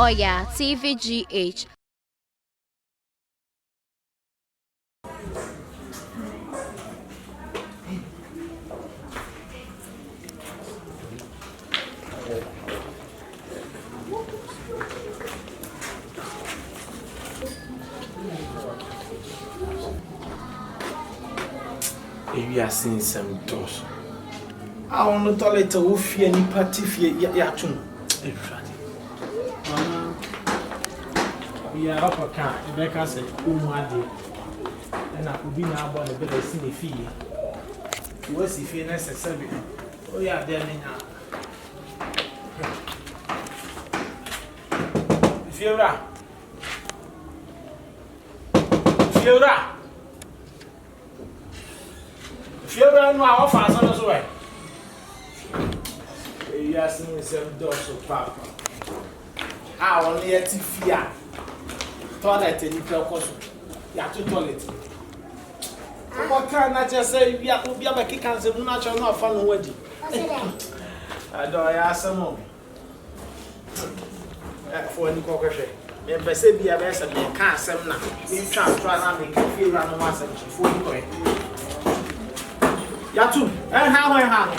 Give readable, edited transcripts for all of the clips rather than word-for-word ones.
Oya TVGH. We are seeing some doors. I want to toilet to fear any party fear yachum. We are up a car, Rebecca said, Umadi. And I could be now about the better see the fee. What's the fee necessary? Oh, yeah, there now. Fiora. Fiora, no, our father as well. You are seeing some doors of papa. I only at fear. Toilet and you can toilet. What can I just say? We are making cancer, natural, not fun wedding. I don't ask some more. For any cockashay. Member say be a best and can't send now. You can't try and make you feel random once and before you go. Yatu, and how I have.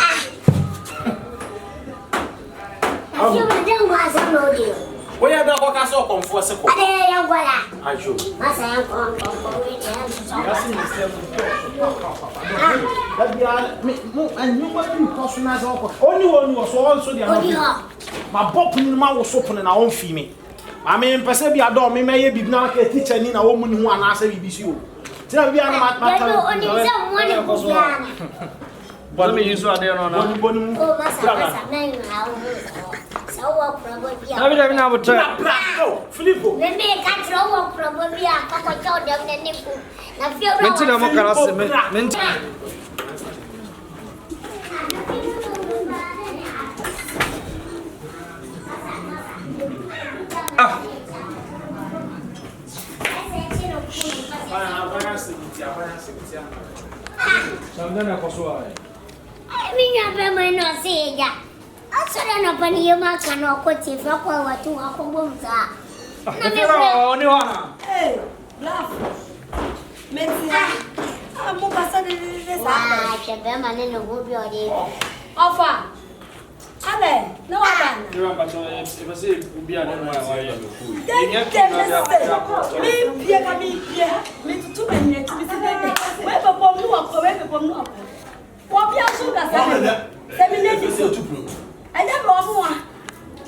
You don't want to know you. Where are the workers all come for a second? I show. And you want to cost only one was also the other. My bop in my was open and I won't fee me. I mean, Persebi adore me, may be not a teacher in a woman who answer you. Tell me, I'm not my but me use what they are not. Filippo. Then they can't throw probably a couple of them than Nico. Now, feel I mean, I'm not saying that. I saw an open your mouth and I'll put it for what to walk home. Hey, laugh. I'm more offer. Ale, no one. You are but if I say it be an food. Me too many to be said. Where upon you are correct upon you. What you are so that 7 days to I never want.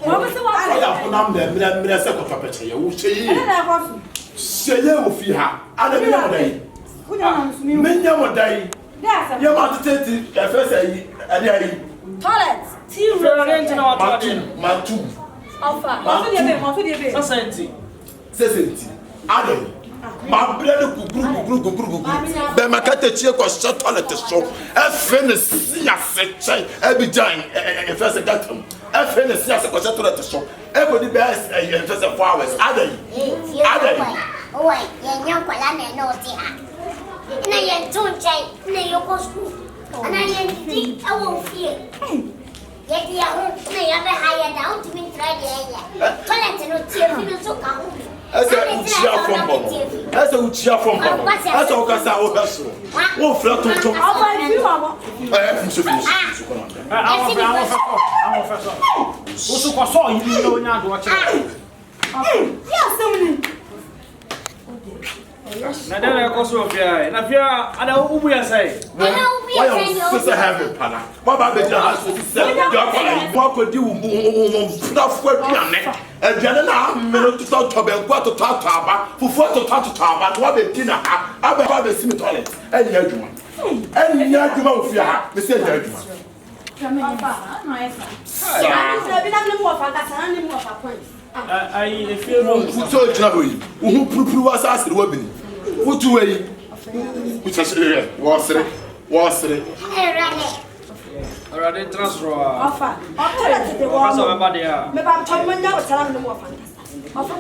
What was the one? I have put them there, Minister of Papa. You will say you will feel her. I don't know day. Who knows me? Many more day. Yes, you want to take it first a day. Toilet. Matu. Alpha. Sesenti. Adam. My brother group. The Macate was shut toilet so. A finish, yes, every time. First a datum. A finish, yes, was shut toilet so. Everybody bears a first of flowers. Adam. Oh, wait, you're not no dear. And I don't say, no, you go school. And I think I won't fear. Yet you never hire down to me try the toilet no tear so come. As a cheer from Bobo. As a cheer from Bobo. As a Casa or Vessel. Oh, flat to I have to finish. I'm also saw you know now watch. Yes, so many. Na dela koso ofia na fia ada ubu ya sai why your sister have it pana what about the house sister you are calling what could you na fo aduane aduane na me to talk to be kwa to talk aba fufu to talk to aba no be dinner ha aba ba be simi toilet eni adwuma ofia ha me say adwuma I feel no so jnaboyi who puru was asked the wobini who to way which was already transfer offer the one me ba tomanya otara no mo fantastic offer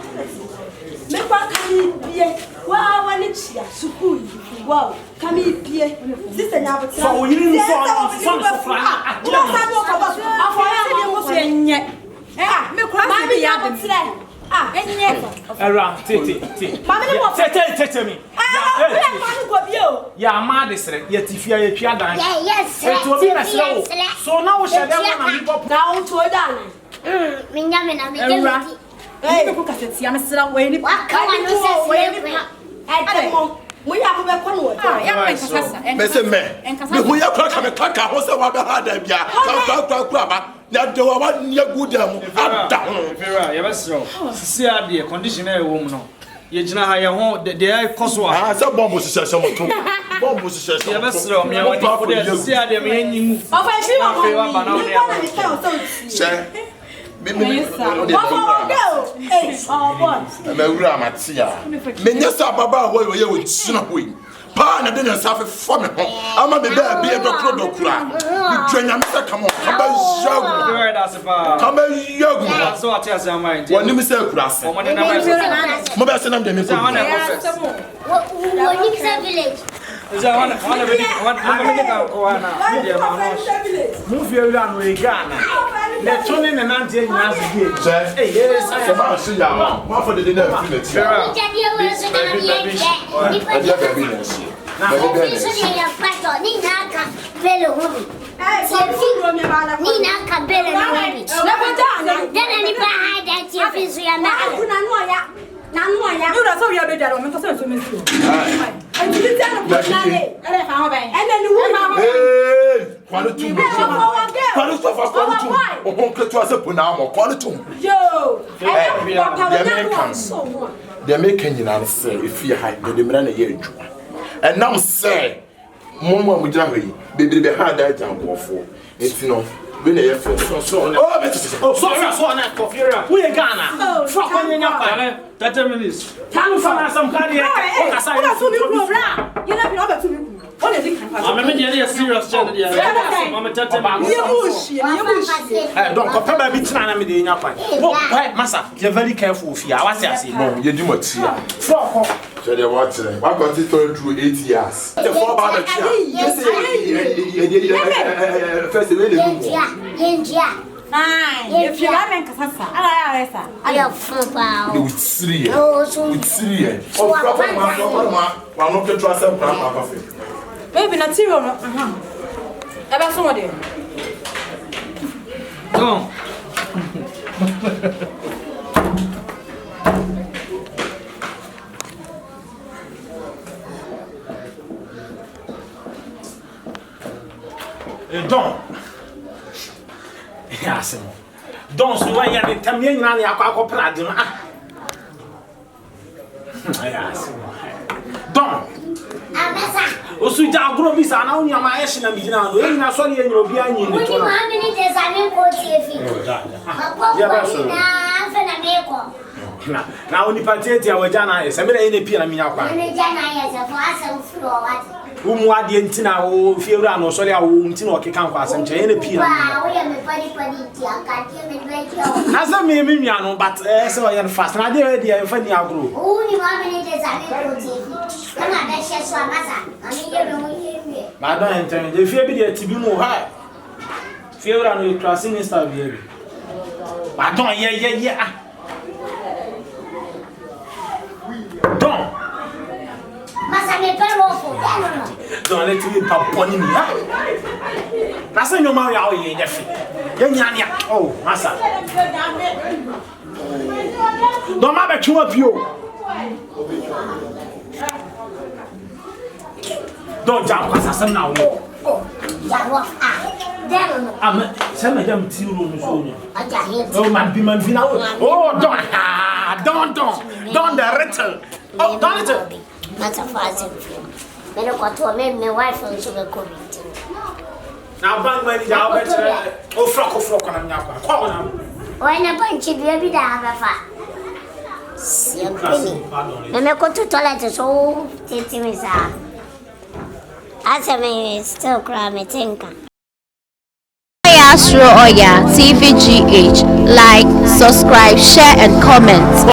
me kwa kan bie wa wani chia school wow kan bie sister nya botara so we need so fra no sa no ko ba afọ ya de mo so enye me kwa ma be ya botara Around tete. Tete me. Ya ma de sere ya tifia ya twa dan. Yes. So now we shall them na me pop. Now to dan. Minya me na me je. Hey, ko kaseti am sira we ni. Wa ka wa no se we have a corner. Mese me. Me hu ya kwa kame kaka ho se wa be ha da bia. Kwa ba. Ya de wa nya gudam. Ada. Fera, ya besro. Sisi ade condition e wo mu no. Ye gina ha ye ho de ai koso a. Ah, se bombo se se mo to. Bombo se se. Ya besro, me wa di de sisi ade me nyimu. Ofa shi wa mo. Se. Me Hey, oh boy. Me wura amatia. Me nyesa baba wo ye wo china hoyi. Pa na de nsa fe fo me ho. Ama me ba bi e dokura. Me twanya me se come on. Aba yagu. Fera da se pa. Come yagu. So ati ase amai. Woni me se kura se. O mo de na ma. Mo ba se na de me ko. Woni kisa village. Ja wana be wana ka ko wana. Media ma no. Move you down we Ghana. Le tone ne nante nyina se die. Eh, yes, I am see ya. Mo for the dinner finish. Fera. Ni jadi we so na bi I e. just be business. Ni so ni ya pato ni na ka bele hobi. Ni na ka bele na hobi. Dana ni ba ha da ti fi so ya na. Na no ya. You da so we be there o me ko so me so. And you tell them what na dey. Ele fa ho ben. And then you na. Hey, quality. Quality of quality. O hon ketu ase puna mo quality. Yo. They make nyina say if you hide the mra na ye adwuma. And now say mo mu gina hwe bebre be ha da jankofo. Enti no we na ye fe so. Oh, be So na coffee. We Ghana. Fuck on your pa. 30 minutes. Tanu fa some carry. O kasa. You know be over to me. What is it? I'm me dey serious channel dey. I'm 30 minutes. Don't compare baby tina na me dey nya kwan. Why massa, you very careful of you. I was say. no, ye di matia. Fuck. So they watch it. What got it through 8 years. The four baba chia. Yes, first we dey Fine. If you are men kasasa. Ala Ayo fupa. with 3. With 3. Oh, proper man no get trust and plan papa fe. Baby na tiro no. Eba so mo dey. Don't. Don't. Yes. Don't so why you dey tell me nyina na akwa prade no. Yes. Don't. Amasa. Osu ja agro bi sa na onya ma yeshi na mi gina no. Nyina so le nyina obi anyi ni to. Woni ma me ni de sa me ko tie fi. Ya ba so. Na fa na me ko. Na oni patete ya waja na ese me na ene pia na mi akwa. Ni ja na ya se fo asa fu o wati. Umu ade ntina o fiewura no so le awo ntina o keka nkwa asem che ene pia. Wa wo ya me padi ti aka tie me be ti o. Na se me nua no but se o ya fast na de e fa ni agro. Woni ma me ni de sa me ko tie fi. Kana be she so amasa. Ani ye me mo ye mi. Ma don enten de fie bi de tibi mu ha. Fiewura no class ni star bi e. Ma don ye ah. Don. Masa me pero fo. No. Don't let me pop pony me. That's no man ya o ye nyafi. Ye nyania. Oh, massa. Don't ma be twa pio. Don't jam kwasa sam na wo. Oh, ya wa Deno no. Am say me jam ti ro no so no. Aja he. Oh, man be na. Oh, don't the little. Oh, don't it. That's a fast film. Me no kwato me wife nso be covid. Na bank money ja o be chere. O frok na nya kwa. Kwa na. O na banchi bia bi da abafa. Siampini. Me kwato toilet so tete me sa. Asa me still cry me tinka. Astro Oya TVGH. Like, subscribe, share and comment.